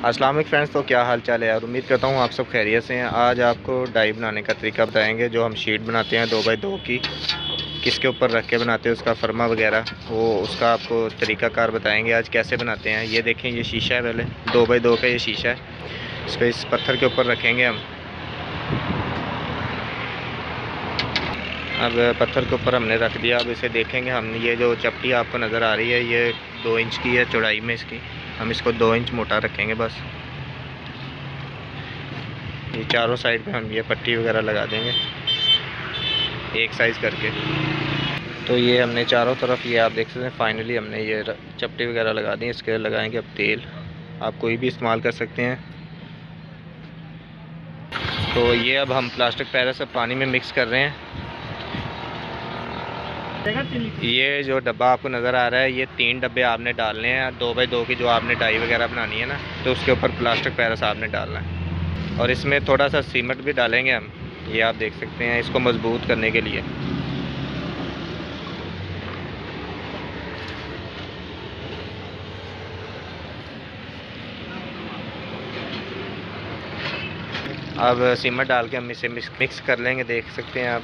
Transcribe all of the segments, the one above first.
अस्सलाम वालेकुम फ्रेंड्स, तो क्या हाल चाल है यार। उम्मीद करता हूँ आप सब खैरियत से हैं। आज आपको डाई बनाने का तरीका बताएंगे। जो हम शीट बनाते हैं 2x2 की, किसके ऊपर रख के बनाते हैं, उसका फर्मा वगैरह, वो उसका आपको तरीकाकार बताएंगे आज कैसे बनाते हैं। ये देखें, ये शीशा है, पहले 2x2 का ये शीशा है। इसको इस पत्थर के ऊपर रखेंगे हम। अब पत्थर के ऊपर हमने रख दिया। अब इसे देखेंगे हम। ये जो चपटी आपको नज़र आ रही है, ये 2 इंच की है चौड़ाई में इसकी। हम इसको 2 इंच मोटा रखेंगे बस। ये चारों साइड पे हम ये पट्टी वगैरह लगा देंगे एक साइज़ करके। तो ये हमने चारों तरफ, ये आप देख सकते हैं, फाइनली हमने ये चपटी वगैरह लगा दी। इसके लगाएंगे अब तेल। आप कोई भी इस्तेमाल कर सकते हैं। तो ये अब हम प्लास्टिक पैरा से पानी में मिक्स कर रहे हैं। ये जो डब्बा आपको नज़र आ रहा है, ये 3 डब्बे आपने डालने हैं 2x2 की, जो आपने डाई वगैरह बनानी है ना, तो उसके ऊपर प्लास्टिक पैरा आपने डालना है। और इसमें थोड़ा सा सीमेंट भी डालेंगे हम। ये आप देख सकते हैं, इसको मजबूत करने के लिए। अब सीमेंट डाल के हम इसे मिक्स कर लेंगे, देख सकते हैं आप।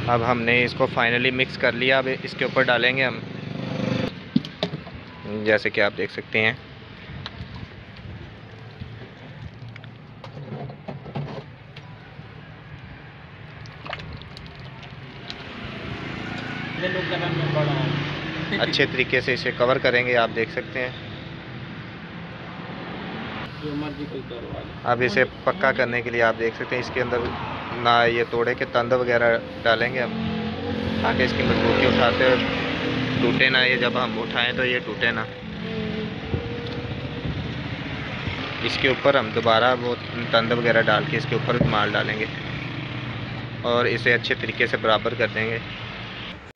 अब हमने इसको फाइनली मिक्स कर लिया। अब इसके ऊपर डालेंगे हम, जैसे कि आप देख सकते हैं। अच्छे तरीके से इसे कवर करेंगे, आप देख सकते हैं। अब इसे पक्का करने के लिए आप देख सकते हैं, इसके अंदर ना ये तोड़े के तंद वगैरह डालेंगे हम, ताकि इसकी मजबूती उठाते हुए टूटे ना। ये जब हम उठाएं तो ये टूटे ना। इसके ऊपर हम दोबारा वो तंद वगैरह डाल के इसके ऊपर माल डालेंगे और इसे अच्छे तरीके से बराबर कर देंगे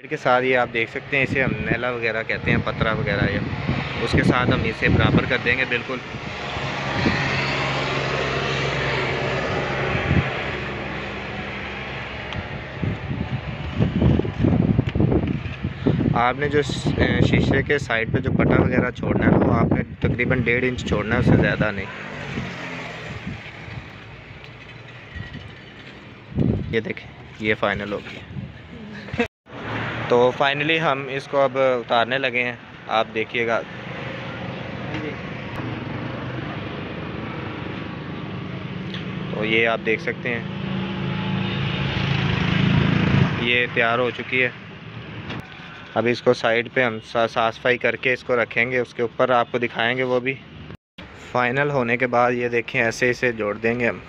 के साथ। ये आप देख सकते हैं, इसे हम नैला वगैरह कहते हैं, पतरा वगैरह, ये उसके साथ हम इसे बराबर कर देंगे बिल्कुल। आपने जो शीशे के साइड पे जो पटा वगैरह छोड़ना है ना, वो आपने तकरीबन 1.5 इंच छोड़ना है, उससे ज़्यादा नहीं। ये देखें, ये फाइनल हो गया। तो फाइनली हम इसको अब उतारने लगे हैं, आप देखिएगा। तो ये आप देख सकते हैं, ये तैयार हो चुकी है। अब इसको साइड पे हम साफ़ सफाई करके इसको रखेंगे, उसके ऊपर आपको दिखाएंगे वो भी। फाइनल होने के बाद ये देखें, ऐसे इसे जोड़ देंगे हम।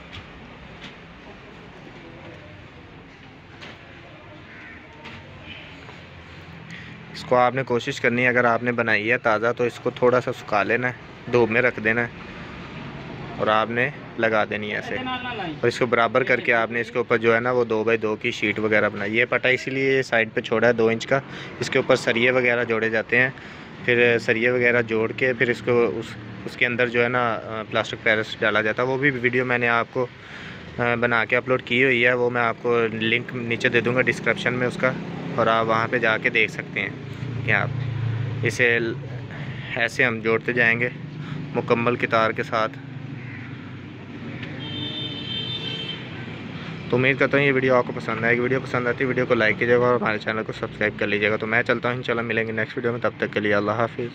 इसको आपने कोशिश करनी है, अगर आपने बनाई है ताज़ा, तो इसको थोड़ा सा सुखा लेना है, धूप में रख देना है और आपने लगा देनी है ऐसे। और इसको बराबर करके आपने इसके ऊपर जो है ना, वो 2x2 की शीट वगैरह बनाई। ये पटा इसीलिए साइड पे छोड़ा है 2 इंच का। इसके ऊपर सरिये वगैरह जोड़े जाते हैं, फिर सरिये वगैरह जोड़ के फिर इसको उसके अंदर जो है ना प्लास्टिक पैरस डाला जाता है। वो भी वीडियो मैंने आपको बना के अपलोड की हुई है, वो मैं आपको लिंक नीचे दे दूँगा डिस्क्रिप्शन में उसका, और आप वहाँ पर जाके देख सकते हैं कि आप इसे ऐसे हम जोड़ते जाएँगे मुकम्मल कितार के साथ। तो उम्मीद करता हूँ ये वीडियो आपको पसंद आएगी। वीडियो पसंद आती है वीडियो को लाइक कीजिएगा और हमारे चैनल को सब्सक्राइब कर लीजिएगा। तो मैं चलता हूँ, इंशाल्लाह मिलेंगे नेक्स्ट वीडियो में। तब तक के लिए अल्लाह हाफिज़।